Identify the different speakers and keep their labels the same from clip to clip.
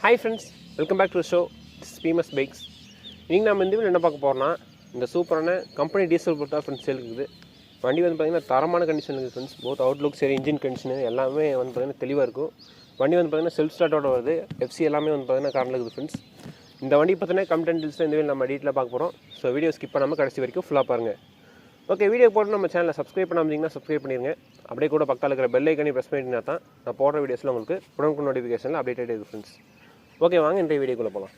Speaker 1: Hi friends, welcome back to the show. This is PMS Bikes. இன்றைக்கி நம்ம இந்த video என்ன பார்க்க போகிறோம்னா இந்த சூப்பரான கம்பெனி டீசல் போட்டு தான் ஃப்ரெண்ட்ஸ் இருக்குது. வண்டி வந்து பார்த்திங்கன்னா தரமான கண்டிஷன் இருக்குது ஃப்ரெண்ட்ஸ். போத் அவுட்லுக் சரி இன்ஜின் கண்டிஷனு எல்லாமே வந்து பார்த்திங்கன்னா தெளிவாக இருக்கும். வண்டி வந்து பார்த்திங்கன்னா செல்ஃப் ஸ்டார்ட்டோட வருது. எஃப்சி எல்லாமே வந்து பார்த்திங்கன்னா காரில் இருக்குது ஃப்ரெண்ட்ஸ். இந்த வண்டி பார்த்தீங்கன்னா கம்பெனி டீல்ஸ் இந்த வீடியோ நம்ம டீட்டெயிலாக பார்க்க போகிறோம். ஸோ வீடியோ ஸ்கிப் பண்ணாமல் கடைசி வரைக்கும் ஃபுல்லாக பாருங்கள். ஓகே, வீடியோ போட்டு நம்ம சேனலை சப்ஸ்கிரைப் பண்ணாமல் சப்ஸ்கிரைப் பண்ணிடுங்க. அப்படியே கூட பக்கத்தில் இருக்கிற பெல் ஐக்கனை ப்ரெஸ் பண்ணிட்டீங்கன்னா தான் நான் போடுற வீடியோஸில் உங்களுக்கு உடனுக்கு நோட்டிஃபிகேஷனில் அப்டேட் ஆகிடுது ஃப்ரெண்ட்ஸ். ஓகே, வாங்க இன்றைய வீடியோக்குள்ளே போகலாம்.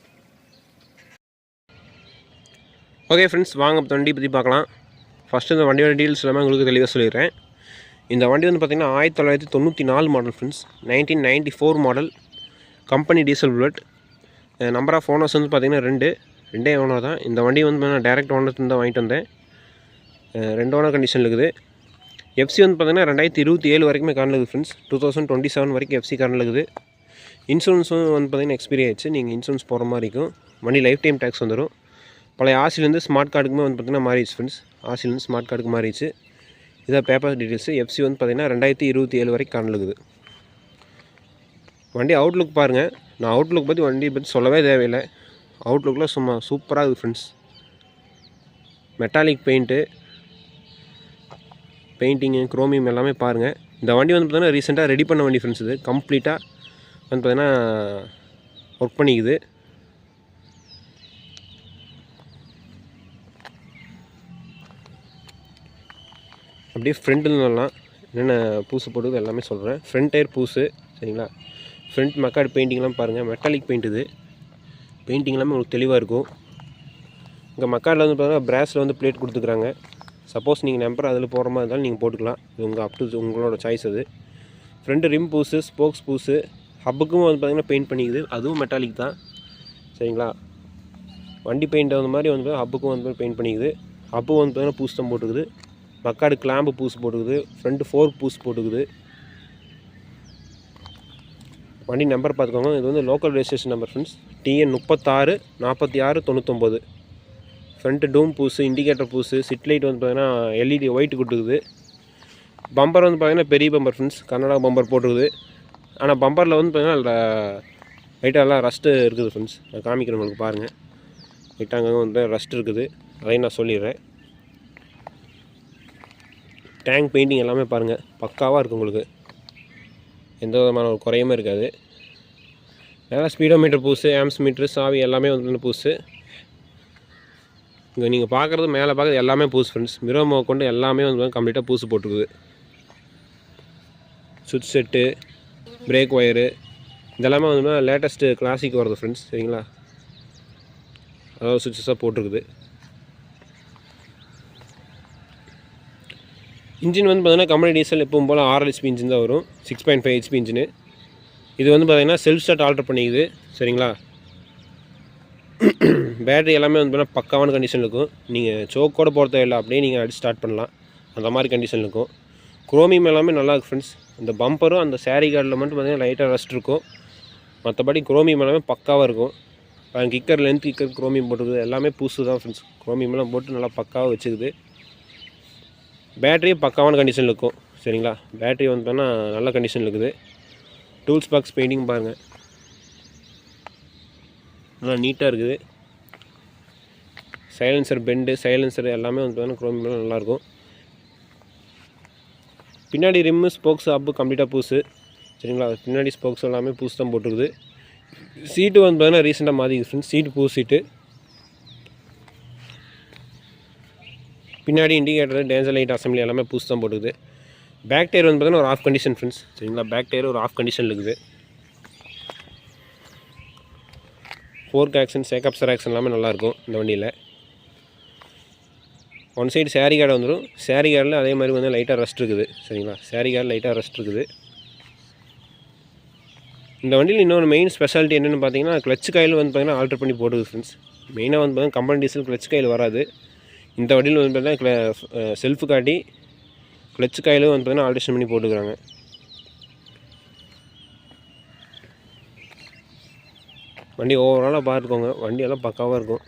Speaker 1: ஓகே ஃப்ரெண்ட்ஸ், வாங்க வண்டி பற்றி பார்க்கலாம். ஃபஸ்ட்டு இந்த வண்டியோட டீல்ஸ் எல்லாமே உங்களுக்கு தெளிவாக சொல்லிடுறேன். இந்த வண்டி வந்து பார்த்திங்கன்னா 1994 model friends, 1994 model company diesel Bullet. Number of owners வந்து பார்த்திங்கன்னா ரெண்டே ஓனர் தான். இந்த வண்டி வந்து நான் டேரெக்ட் ஓனர்ஸ் தான் வாங்கிட்டு வந்தேன். 2 ஓனர் கண்டிஷனில் இருக்குது. எஃப்சி வந்து பார்த்திங்கன்னா 2027 வரைக்குமே காரில் இருக்குது ஃப்ரெண்ட்ஸ். 2027 வரைக்கும் எஃப்சி காரில் இருக்குது. இன்சூரன்ஸும் வந்து பார்த்திங்கன்னா எக்ஸ்பீரி ஆகிடுச்சு. நீங்கள் இன்சூரன்ஸ் போகிற மாதிரி இருக்கும். வண்டி லைஃப் டைம் டேக்ஸ் வந்துடும். பழைய ஆசிலேருந்து ஸ்மார்ட் கார்டுக்குமே வந்து பார்த்திங்கன்னா மாறிடுச்சு ஃப்ரெண்ட்ஸ். ஆசிலேருந்து ஸ்மார்ட் கார்டுக்கு மாறிடுச்சு. இதான் பேப்பர் டீட்டெயில்ஸு. எஃப்சி வந்து பார்த்திங்கன்னா 2027 வரைக்கும் காரில் இருக்குது. வண்டி அவுட்லுக் பாருங்கள். நான் அவுட்லுக் பற்றி வண்டியை பற்றி சொல்லவே தேவையில்லை. அவுட்லுக்கில் சும்மா சூப்பராக இருக்குது ஃப்ரெண்ட்ஸ். மெட்டாலிக் பெயிண்டிங்கு குரோமியம் எல்லாமே பாருங்கள். இந்த வண்டி வந்து பார்த்திங்கன்னா ரீசெண்டாக ரெடி பண்ண வண்டி ஃப்ரெண்ட்ஸ். இது கம்ப்ளீட்டாக வந்து பார்த்திங்கன்னா ஒர்க் பண்ணிக்குது. அப்படியே ஃப்ரண்ட்டுலாம் என்னென்ன பூசு போடுது எல்லாமே சொல்கிறேன். ஃப்ரண்ட் டயர் பூசு சரிங்களா. ஃப்ரண்ட் மக்கார்டு பெயிண்டிங்லாம் பாருங்கள். மெட்டாலிக் பெயிண்ட் இது. பெயிண்டிங் எல்லாமே உங்களுக்கு தெளிவாக இருக்கும். இங்கே மக்கார்டில் வந்து பார்த்தீங்கன்னா பிராஸில் வந்து பிளேட் கொடுத்துக்குறாங்க. சப்போஸ் நீங்கள் நம்பர் அதில் போகிற மாதிரி இருந்தாலும் நீங்கள் போட்டுக்கலாம். இது உங்களோட சாய்ஸ் அது. ஃப்ரண்ட்டு ரிம் பூசு, ஸ்போக்ஸ் பூசு, ஹப்புக்கும் வந்து பார்த்திங்கன்னா பெயிண்ட் பண்ணிக்குது. அதுவும் மெட்டாலிக் தான் சரிங்களா. வண்டி பெயிண்ட் அந்த மாதிரி வந்து ஹப்புக்கும் வந்து பெயிண்ட் பண்ணிக்குது. ஹப்பு வந்து பார்த்திங்கன்னா பூசு தான் போட்டுக்குது. மக்காடு கிளாம்பு பூசு போட்டுக்குது. ஃப்ரண்ட்டு ஃபோர்க் பூசு போட்டுக்குது. வண்டி நம்பர் பார்த்துக்கோங்க. இது வந்து local registration number friends. TN 36 46 99. Front டூம் பூசு, இண்டிகேட்டர் பூசு, சிட் லைட் வந்து பார்த்திங்கன்னா LED ஒயிட் கொடுத்துக்குது. பம்பர் வந்து பார்த்திங்கன்னா பெரிய பம்பர் ஃப்ரெண்ட்ஸ். கன்னடா பம்பர் போட்டுருக்குது. ஆனால் பம்பரில் வந்து பார்த்திங்கன்னா லைட்டாக எல்லாம் ரஸ்ட்டு இருக்குது ஃப்ரெண்ட்ஸ். நான் காமிக்கிறேன் உங்களுக்கு பாருங்கள். லைட்டாக அங்கே வந்து ரஸ்ட் இருக்குது. அதையும் நான் சொல்லிடுறேன். டேங்க் பெயிண்டிங் எல்லாமே பாருங்கள் பக்காவாக இருக்குது. உங்களுக்கு எந்த விதமான ஒரு குறையுமே இருக்காது. மேலே ஸ்பீடோமீட்டர் பூசு, ஆம்ஸ் மீட்ரு, சாவி எல்லாமே வந்து பூசு. இங்கே நீங்கள் பார்க்குறது மேலே பார்க்குறது எல்லாமே பூசு ஃப்ரெண்ட்ஸ். மிரோமோ கொண்டு எல்லாமே வந்து கம்ப்ளீட்டாக பூசு போட்டுருக்குது. சுவிட்ச் செட்டு, பிரேக் ஒயரு இதெல்லாமே வந்து லேட்டஸ்ட்டு கிளாசிக் வருது ஃப்ரெண்ட்ஸ் சரிங்களா. அதாவது சுவிட்சஸாக போட்டிருக்குது. இன்ஜின் வந்து பார்த்திங்கன்னா கம்பெனி டீசல் எப்பவும் போல் 6 HP இன்ஜின் தான் வரும். 6.5 HP இன்ஜினு. இது வந்து பார்த்திங்கன்னா செல்ஃப் ஸ்டார்ட் ஆல்ட்ரு பண்ணிக்குது சரிங்களா. பேட்டரி எல்லாமே வந்து பார்த்தீங்கன்னா பக்காவான கண்டிஷன் இருக்கும். நீங்கள் சோக்கோட போட தேவையில்லை, அப்படியே நீங்கள் அடிச்சு ஸ்டார்ட் பண்ணலாம். அந்த மாதிரி கண்டிஷன் இருக்கும். குரோமியம் எல்லாமே நல்லா இருக்குது ஃப்ரெண்ட்ஸ். அந்த பம்பரும் அந்த சாரி கார்டில் மட்டும் பார்த்திங்கன்னா லைட்டாக ரஸ்ட் இருக்கும். மற்றபடி குரோமியம் எல்லாமே பக்காவாக இருக்கும். கிக்கர் லென்த் கிக்கர் குரோமியம் போட்டுருக்குது. எல்லாமே புதுசு தான் ஃப்ரெண்ட்ஸ். குரோமியம்லாம் போட்டு நல்லா பக்காவாக வச்சுக்குது. பேட்டரியும் பக்காவான கண்டிஷனில் இருக்கும் சரிங்களா. பேட்டரி வந்து பார்த்தீங்கன்னா நல்ல கண்டிஷனில் இருக்குது. டூல்ஸ் பாக்ஸ் பெயிண்டிங் பாருங்கள் நல்லா நீட்டாக இருக்குது. சைலன்சர் பெண்டு, சைலன்சர் எல்லாமே வந்து பார்த்தீங்கன்னா குரோமியம் நல்லாயிருக்கும். பின்னாடி ரிம்மு, ஸ்போக்ஸ், அப்பு கம்ப்ளீட்டாக பூசு சரிங்களா. பின்னாடி ஸ்போக்ஸ் எல்லாமே பூசு தான் போட்டுருக்குது. சீட்டு வந்து பார்த்தீங்கன்னா ரீசெண்டாக மாற்றிக்குது ஃப்ரெண்ட்ஸ். சீட்டு பூ சீட்டு. பின்னாடி இண்டிகேட்டர், டேஞ்சர் லைட் அசம்பிளி எல்லாமே பூசு தான் போட்டுக்குது. பேக் டயர் வந்து பார்த்தீங்கன்னா ஒரு ஆஃப் கண்டிஷன் ஃப்ரெண்ட்ஸ் சரிங்களா. பேக் டயர் ஒரு ஆஃப் கண்டிஷனில் இருக்குது. ஃபோர்க் ஆக்ஷன், சேக்கப்சர் ஆக்ஷன் எல்லாமே நல்லாயிருக்கும் இந்த வண்டியில். ஒன் சைடு சேரி கார்டு வந்துடும். சேரி கார்டில் அதே மாதிரி வந்து லைட்டாக ரஸ்ட் இருக்குது சரிங்களா. சேரி கார்டு லைட்டாக ரஸ்ட் இருக்குது. இந்த வண்டியில் இன்னொரு மெயின் ஸ்பெஷாலிட்டி என்னென்னு பார்த்தீங்கன்னா கிளச் காயில் வந்து பார்த்திங்கன்னா ஆல்ட்ரு பண்ணி போட்டுது ஃப்ரெண்ட்ஸ். மெயினாக வந்து பார்த்தீங்கன்னா கம்பெனி டீசல் கிளச் காயில் வராது. இந்த வண்டியில் வந்து பார்த்தீங்கன்னா செல்ஃபு காட்டி கிளச் காயிலும் வந்து பார்த்தீங்கன்னா ஆல்ட்ரேஷன் பண்ணி போட்டுக்கிறாங்க. வண்டி ஓவராலாக பார்த்துக்கோங்க. வண்டியெல்லாம் பக்காவாக இருக்கும்.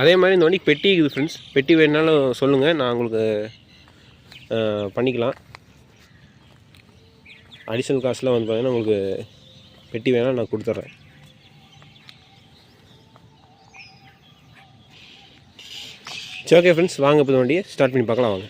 Speaker 1: அதே மாதிரி இந்த வண்டி பெட்டி இருக்குது ஃப்ரெண்ட்ஸ். பெட்டி வேணுனாலும் சொல்லுங்கள், நான் உங்களுக்கு பண்ணிக்கலாம். அடிஷ்னல் காஸ்ட்டில் வந்து பார்த்திங்கன்னா உங்களுக்கு பெட்டி வேணால் நான் கொடுத்துட்றேன். சரி, ஓகே ஃப்ரெண்ட்ஸ், வாங்க இப்போ வண்டியை ஸ்டார்ட் பண்ணி பார்க்கலாம் வாங்க.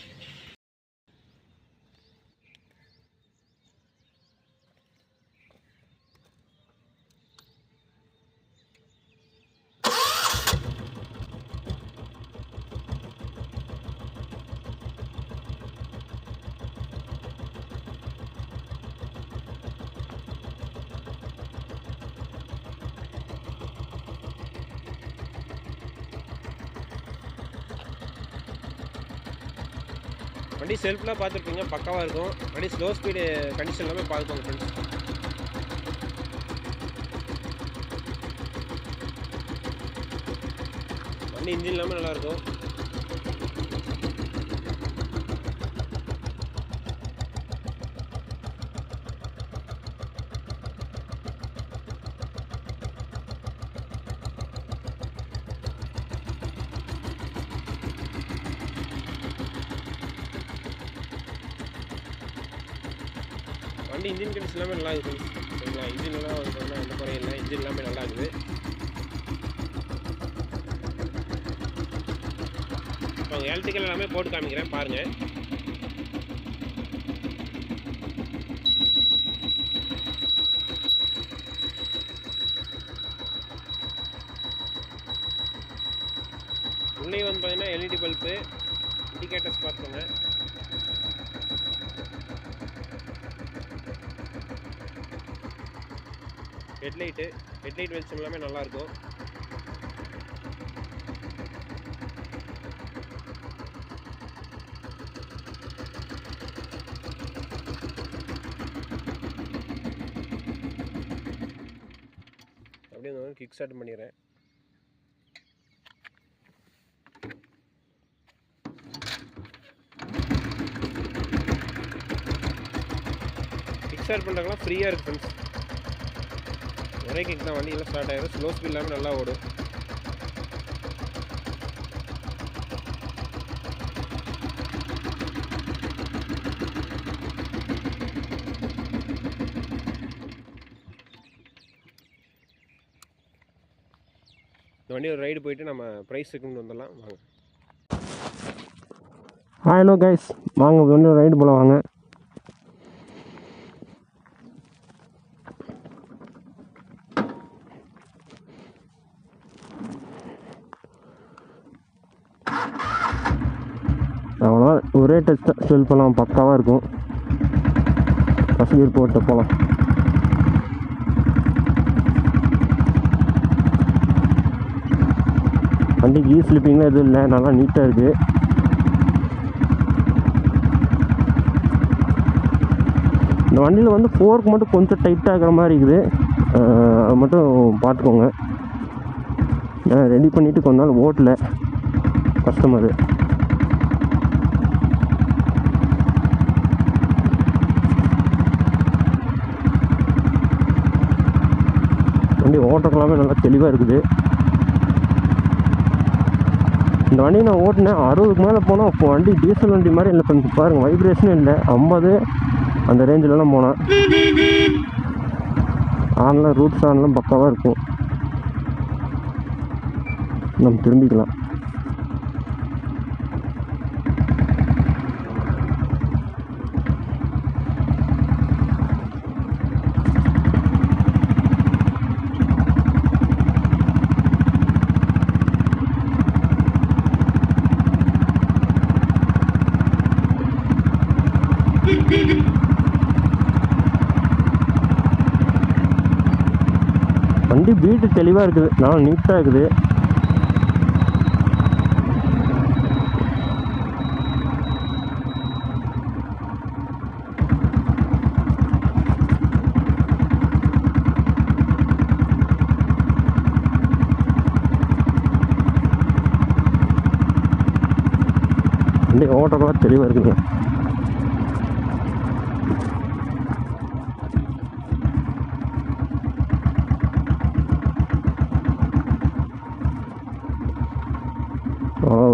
Speaker 1: வண்டி செல்ஃப்லாம் பார்த்துருப்பீங்க, பக்காவாக இருக்கும். வண்டி ஸ்லோ ஸ்பீடு கண்டிஷன் எல்லாமே பார்த்துக்கோங்க ஃப்ரெண்ட்ஸ். வண்டி இன்ஜின் எல்லாமே நல்லாயிருக்கும். வண்டி இன்ஜின் கண்டிஷன் எல்லாமே நல்லா இருக்குது சரிங்களா. இன்ஜின் எல்லாம் வந்து எந்த குறையும் இல்லை. இன்ஜின் எல்லாமே நல்லா இருக்குது. இப்போ எலக்ட்ரிக்கல் எல்லாமே போட்டு காமிக்கிறேன் பாருங்கள். உள்ளே வந்து பார்த்தீங்கன்னா எல்இடி பல்பு, இண்டிகேட்டர்ஸ் பார்த்துக்கோங்க. ஹெட்லைட் வெளிச்சம் எல்லாமே நல்லாயிருக்கும். அப்படியே இந்த கிக் ஸ்டார்ட் பண்ணிடுறேன். கிக் ஸ்டார்ட் பண்ணுறதுலாம் ஃப்ரீயாக இருக்குது ஃப்ரெண்ட்ஸ். ஒரே கிக் தான், வண்டி எல்லாம் ஸ்டார்ட் ஆகிடும். ஸ்லோ ஸ்பீட் இல்லாமல் நல்லா ஓடும். இந்த வண்டி ஒரு ரைடு போயிட்டு நம்ம ப்ரைஸ் கொண்டு வந்துடலாம் வாங்க.
Speaker 2: ஹலோ கைஸ், வாங்க வண்டி ஒரு ரைடு போகலாம் வாங்க. அவ்வளோ ஒரே டச் செல் பண்ணலாம், பக்காவாக இருக்கும். ஃபஸ்ட் கியர் போட்டு போகலாம். வண்டிக்கு ஸ்லிப்பிங்லாம் எதுவும் இல்லை, நல்லா நீட்டாக இருக்குது. இந்த வண்டியில் வந்து ஃபோர்க் மட்டும் கொஞ்சம் டைட்டாக இருக்கிற மாதிரி இருக்குது. அது மட்டும் பார்த்துக்கோங்க. ரெடி பண்ணிவிட்டு கொஞ்ச நாள் ஓட்டல கஸ்டமரு. வண்டி ஓட்டுறதுலாமே நல்லா தெளிவாக இருக்குது. இந்த வண்டி நான் ஓட்டினேன் 60க்கு மேலே போனால் இப்போ வண்டி டீசல் வண்டி மாதிரி இல்லை. கொஞ்சம் பாருங்கள், வைப்ரேஷனும் இல்லை. 50 அந்த ரேஞ்சிலலாம் போனேன். ஆன்லாம் ரூட்ஸ் ஆன்லாம் பக்காவாக இருக்கும். நம்ம திரும்பிக்கலாம். வண்டி பீட்டு தெளிவாக இருக்குது, நல்லா நீட்டாக இருக்குது. வண்டி ஓட்டலாம் தெளிவாக இருக்குதுங்க.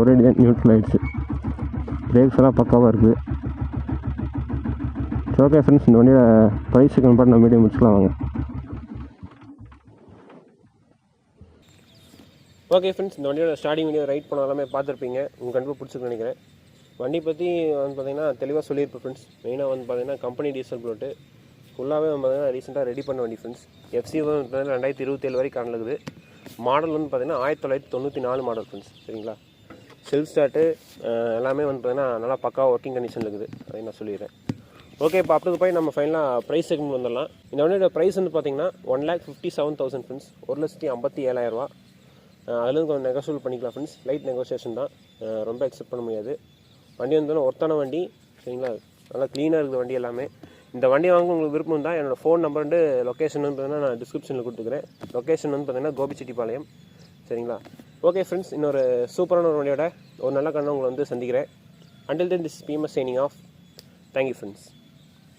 Speaker 2: ஒரே நியூட்ரல் ஆயிடுச்சு. பிரேக்ஸ் எல்லாம் பக்காவாக இருக்குது. ஓகே ஃப்ரெண்ட்ஸ், இந்த வண்டியோட ப்ரைஸுக்கு கம்பேர் நம்ம வீடியோ முடிச்சுக்கலாம் வாங்க.
Speaker 1: ஓகே ஃப்ரெண்ட்ஸ், இந்த வண்டியோட ஸ்டார்டிங் வீடியோ ரைட் பண்ண எல்லாமே பார்த்துருப்பீங்க. உங்களுக்கு கண்டிப்பாக பிடிச்சிருக்குன்னு நினைக்கிறேன். வண்டி பற்றி வந்து பார்த்திங்கன்னா தெளிவாக சொல்லியிருப்பேன் ஃப்ரெண்ட்ஸ். மெயினாக வந்து பார்த்திங்கன்னா கம்பெனி டீசல் ப்ளோட்டு ஃபுல்லாகவே வந்து பார்த்திங்கன்னா ரீசெண்டாக ரெடி பண்ண வண்டி ஃப்ரெண்ட்ஸ். எஃப்சி வந்து பார்த்திங்கன்னா 2027 வரைக்கும் காணலுக்குது. மாடல் வந்து பார்த்திங்கன்னா 1994 மாடல் ஃப்ரெண்ட்ஸ். சரிங்களா, செல்ஃப் ஸ்டார்ட்டு எல்லாமே வந்து பார்த்திங்கன்னா நல்லா பக்கா ஒர்க்கிங் கண்டிஷனில் இருக்குது. அதை நான் சொல்லிடுறேன். ஓகே, இப்போ அப்படி போய் நம்ம ஃபைனலாக ப்ரைஸ் செக்மெண்ட் வந்துடலாம். இந்த வண்டியோட ப்ரைஸ் வந்து பார்த்திங்கன்னா 1,57,000 ஃப்ரெண்ட்ஸ். 1,57,000. அதுலேருந்து கொஞ்சம் நெகோஷியபிள் பண்ணிக்கலாம் ஃப்ரெண்ட்ஸ். லைட் நெகோசியேஷன் தான், ரொம்ப எக்ஸெப்ட் பண்ண முடியாது. வண்டி வந்து ஒர்த்தான வண்டி. சரிங்களா, நல்லா க்ளீனாக இருக்குது வண்டி எல்லாமே. இந்த வண்டி வாங்க உங்களுக்கு விருப்பம் தான், என்னோடய ஃபோன் நம்பர் வந்து லொக்கேஷன் வந்து பார்த்தீங்கன்னா நான் டிஸ்கிரிப்ஷனில் கொடுத்துக்கிறேன். லொக்கேஷன் வந்து பார்த்திங்கன்னா கோபிச்செட்டிப்பாளையம். சரிங்களா, ஓகே ஃப்ரெண்ட்ஸ், இன்னொரு சூப்பரான ஒரு வண்டியோட ஒரு நல்ல கண்ணை உங்களை வந்து சந்திக்கிறேன். Until then, this is PMS signing off. Thank you friends.